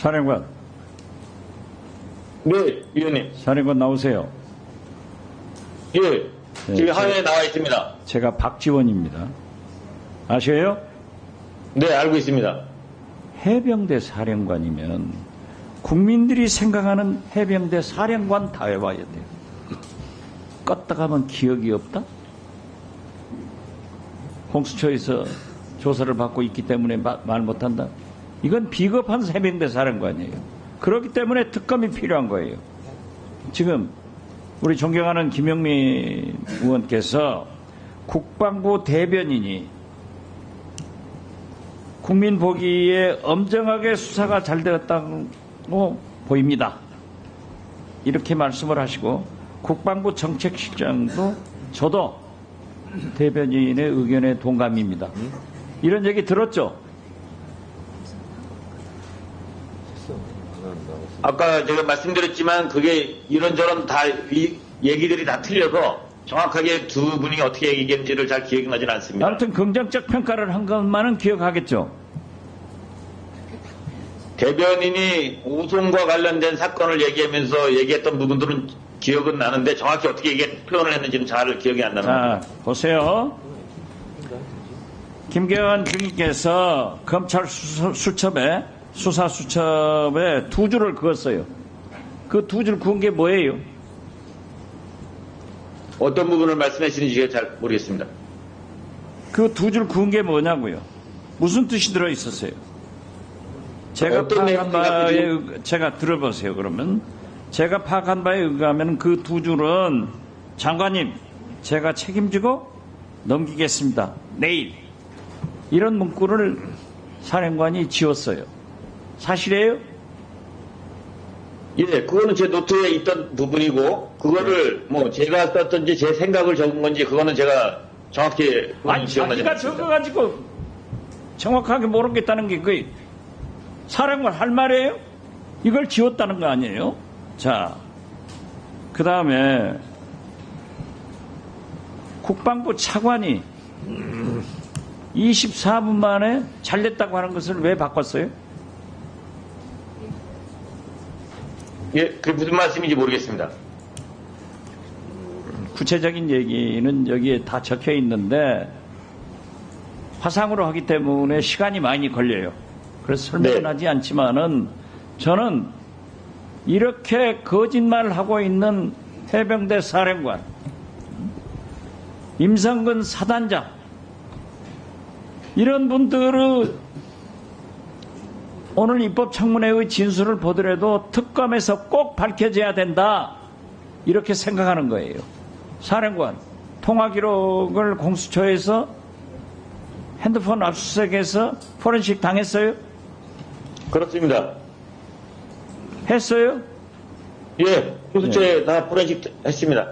사령관. 네, 위원님. 사령관 나오세요. 예, 지금 네, 화면에 나와 있습니다. 제가 박지원입니다. 아셔요? 네, 알고 있습니다. 해병대 사령관이면 국민들이 생각하는 해병대 사령관 다 해봐야 돼요. 껐다 가면 기억이 없다? 공수처에서 조사를 받고 있기 때문에 말 못한다? 이건 비겁한 해병대 사령관이에요. 그렇기 때문에 특검이 필요한 거예요. 지금 우리 존경하는 김영민 의원께서 국방부 대변인이 국민 보기에 엄정하게 수사가 잘 되었다고 보입니다. 이렇게 말씀을 하시고 국방부 정책실장도 저도 대변인의 의견에 동감입니다. 이런 얘기 들었죠? 아까 제가 말씀드렸지만 그게 이런저런 다 얘기들이 다 틀려서 정확하게 두 분이 어떻게 얘기했는지를 잘 기억이 나진 않습니다. 아무튼 긍정적 평가를 한 것만은 기억하겠죠? 대변인이 오송과 관련된 사건을 얘기하면서 얘기했던 부분들은 기억은 나는데 정확히 어떻게 표현을 했는지는 잘 기억이 안 납니다. 자, 보세요. 김경환 중위께서 검찰 수사수첩에 두 줄을 그었어요. 그 두 줄 그은 게 뭐예요? 어떤 부분을 말씀하시는지 제가 잘 모르겠습니다. 그 두 줄 그은 게 뭐냐고요? 무슨 뜻이 들어 있었어요? 제가 파악한 바에, 제가 들어보세요, 그러면. 제가 파악한 바에 의하면 그 두 줄은 장관님, 제가 책임지고 넘기겠습니다. 내일. 이런 문구를 사령관이 지었어요. 사실이에요? 예, 그거는 제 노트에 있던 부분이고, 그거를 뭐 제가 썼던지 제 생각을 적은 건지, 그거는 제가 정확히 아니, 기억나지 자기가 않습니다. 적어가지고 정확하게 모르겠다는 게 그 사령관 할 말이에요? 이걸 지웠다는 거 아니에요? 자, 그 다음에 국방부 차관이 24분 만에 잘됐다고 하는 것을 왜 바꿨어요? 예, 그게 무슨 말씀인지 모르겠습니다. 구체적인 얘기는 여기에 다 적혀 있는데 화상으로 하기 때문에 시간이 많이 걸려요. 그래서 설명은 하지 않지만은 저는 이렇게 거짓말을 하고 있는 해병대 사령관, 임성근 사단장, 이런 분들은 오늘 입법청문회의 진술을 보더라도 특검에서 꼭 밝혀져야 된다, 이렇게 생각하는 거예요. 사령관, 통화 기록을 공수처에서 핸드폰 압수수색해서 포렌식 당했어요? 그렇습니다. 했어요? 예, 공수처에 다 포렌식 했습니다.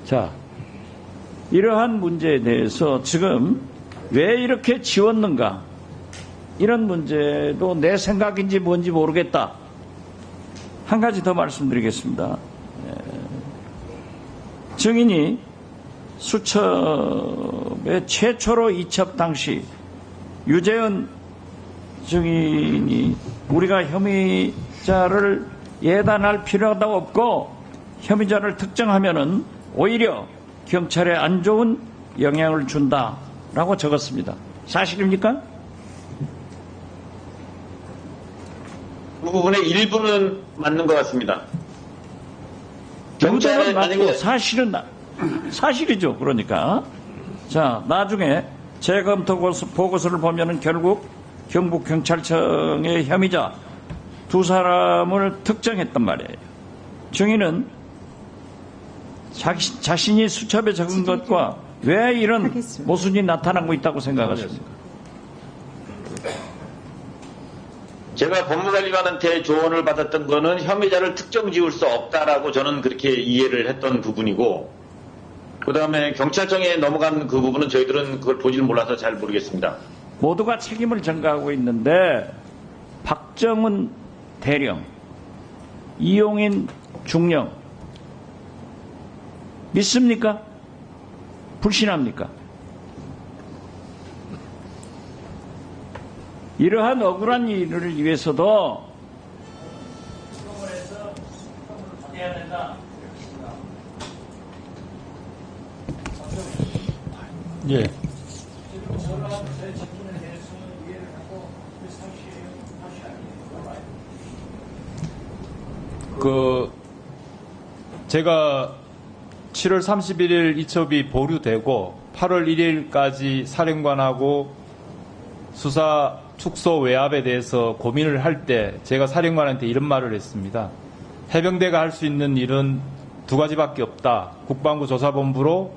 자, 이러한 문제에 대해서 지금 왜 이렇게 지웠는가, 이런 문제도 내 생각인지 뭔지 모르겠다. 한 가지 더 말씀드리겠습니다. 증인이 수첩에 최초로 이첩 당시 유재현 증인이 우리가 혐의자를 예단할 필요도 없고 혐의자를 특정하면은 오히려 경찰에 안 좋은 영향을 준다라고 적었습니다. 사실입니까? 그 부분의 일부는 맞는 것 같습니다. 경찰은 맞고 만약에 사실은 사실이죠. 그러니까 자, 나중에 재검토 보고서를 보면은 결국 경북경찰청의 혐의자 두 사람을 특정했단 말이에요. 증인은 자신이 수첩에 적은 것과 왜 이런 모순이 나타나고 있다고 생각하십니까? 제가 법무관리관한테 조언을 받았던 거는 혐의자를 특정 지을 수 없다라고 저는 그렇게 이해를 했던 부분이고, 그 다음에 경찰청에 넘어간 그 부분은 저희들은 그걸 보지를 몰라서 잘 모르겠습니다. 모두가 책임을 전가하고 있는데 박정은 대령, 이용인 중령 믿습니까? 불신합니까? 이러한 억울한 일을 위해서도 해야 된다. 예. 제가 7월 31일 이첩이 보류되고 8월 1일까지 사령관하고 수사 축소 외압에 대해서 고민을 할 때 제가 사령관한테 이런 말을 했습니다. 해병대가 할 수 있는 일은 두 가지밖에 없다. 국방부 조사본부로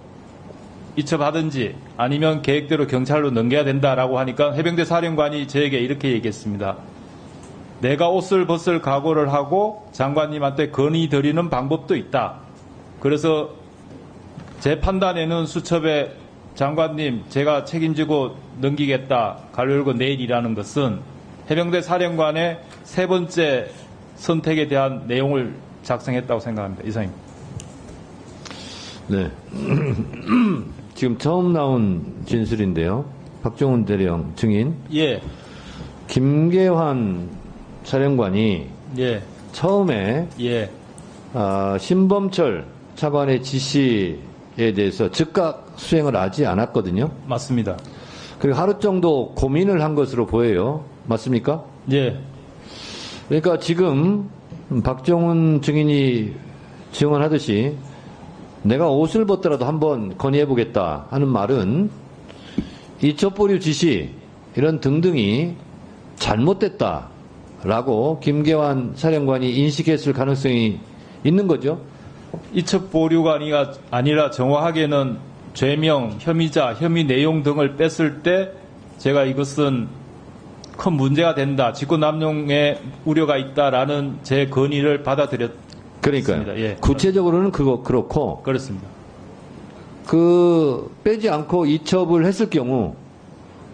이첩하든지 아니면 계획대로 경찰로 넘겨야 된다라고 하니까 해병대 사령관이 저에게 이렇게 얘기했습니다. 내가 옷을 벗을 각오를 하고 장관님한테 건의드리는 방법도 있다. 그래서 제 판단에는 수첩에 장관님 제가 책임지고 넘기겠다. 가로 열고 내일이라는 것은 해병대 사령관의 세 번째 선택에 대한 내용을 작성했다고 생각합니다. 이상입니다. 네. 지금 처음 나온 진술인데요. 박정훈 대령 증인. 예. 김계환 사령관이 예. 처음에 예. 신범철 차관의 지시에 대해서 즉각 수행을 하지 않았거든요. 맞습니다. 그리고 하루 정도 고민을 한 것으로 보여요. 맞습니까? 예. 그러니까 지금 박정훈 증인이 증언하듯이 내가 옷을 벗더라도 한번 건의해보겠다 하는 말은 이첩보류 지시 이런 등등이 잘못됐다라고 김계환 사령관이 인식했을 가능성이 있는 거죠. 이첩 보류가 아니라 정확하게는 죄명, 혐의자, 혐의 내용 등을 뺐을 때 제가 이것은 큰 문제가 된다. 직권남용의 우려가 있다라는 제 건의를 받아들였습니다. 그러니까요. 예. 구체적으로는 그렇고 그렇습니다. 빼지 않고 이첩을 했을 경우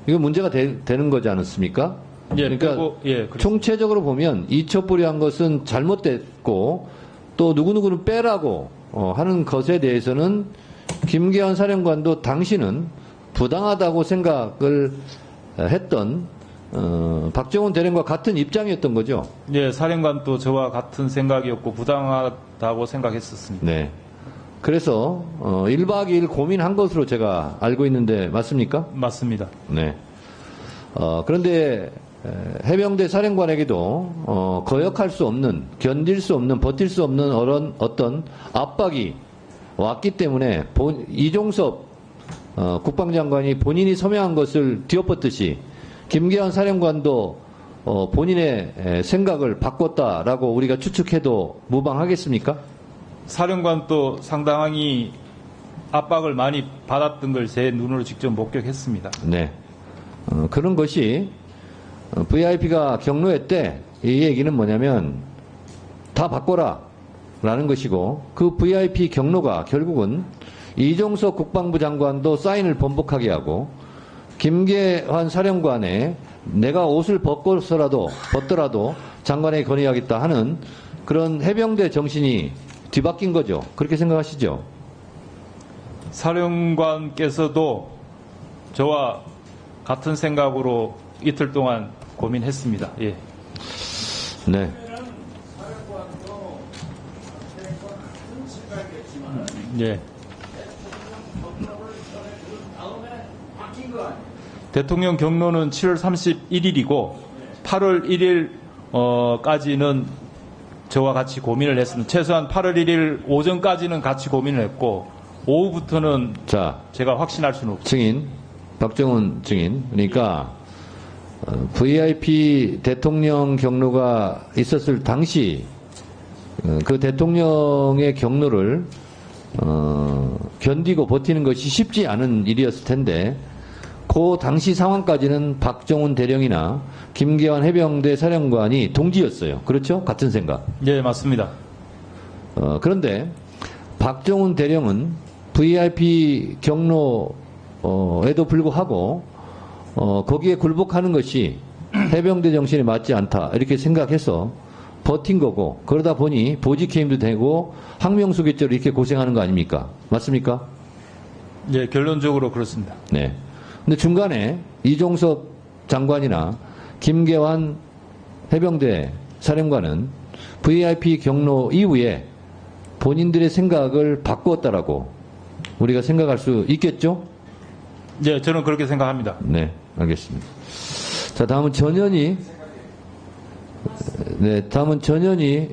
이거 문제가 되는 거지 않았습니까? 예, 그러니까 그리고, 예, 그렇습니다. 총체적으로 보면 이첩보류한 것은 잘못됐고 또 누구누구는 빼라고 하는 것에 대해서는 김계환 사령관도 당신은 부당하다고 생각을 했던 박정훈 대령과 같은 입장이었던 거죠. 예, 사령관도 저와 같은 생각이었고 부당하다고 생각했었습니다. 네. 그래서 1박 2일 고민한 것으로 제가 알고 있는데 맞습니까? 맞습니다. 네. 그런데 해병대 사령관에게도 거역할 수 없는, 견딜 수 없는, 버틸 수 없는 어떤 압박이 왔기 때문에 이종섭 국방장관이 본인이 서명한 것을 뒤엎었듯이 김계환 사령관도 본인의 생각을 바꿨다라고 우리가 추측해도 무방하겠습니까? 사령관도 상당히 압박을 많이 받았던 걸 제 눈으로 직접 목격했습니다. 네. 그런 것이 VIP가 경로회 때 이 얘기는 뭐냐면 다 바꿔라 라는 것이고 그 VIP 경로가 결국은 이종석 국방부 장관도 사인을 번복하게 하고 김계환 사령관의 내가 옷을 벗더라도 장관에게 건의하겠다 하는 그런 해병대 정신이 뒤바뀐 거죠. 그렇게 생각하시죠? 사령관께서도 저와 같은 생각으로 이틀 동안 고민했습니다. 예. 네. 예. 대통령 경로는 7월 31일이고 8월 1일까지는 저와 같이 고민을 했습니다. 최소한 8월 1일 오전까지는 같이 고민을 했고 오후부터는 제가 확신할 수는 없습니다. 증인, 박정훈 증인. 그러니까 VIP 대통령 경로가 있었을 당시 그 대통령의 경로를 견디고 버티는 것이 쉽지 않은 일이었을 텐데 그 당시 상황까지는 박정훈 대령이나 김계환 해병대 사령관이 동지였어요. 그렇죠? 같은 생각. 예, 맞습니다. 그런데 박정훈 대령은 VIP 경로에도 불구하고 거기에 굴복하는 것이 해병대 정신에 맞지 않다 이렇게 생각해서 버틴 거고 그러다 보니 보직해임도 되고 항명수계죄로 이렇게 고생하는 거 아닙니까? 맞습니까? 예, 결론적으로 그렇습니다. 네. 근데 중간에 이종섭 장관이나 김계환 해병대 사령관은 VIP 경로 이후에 본인들의 생각을 바꾸었다라고 우리가 생각할 수 있겠죠? 네, 저는 그렇게 생각합니다. 네, 알겠습니다. 자, 다음은 전현희. 네, 다음은 전현희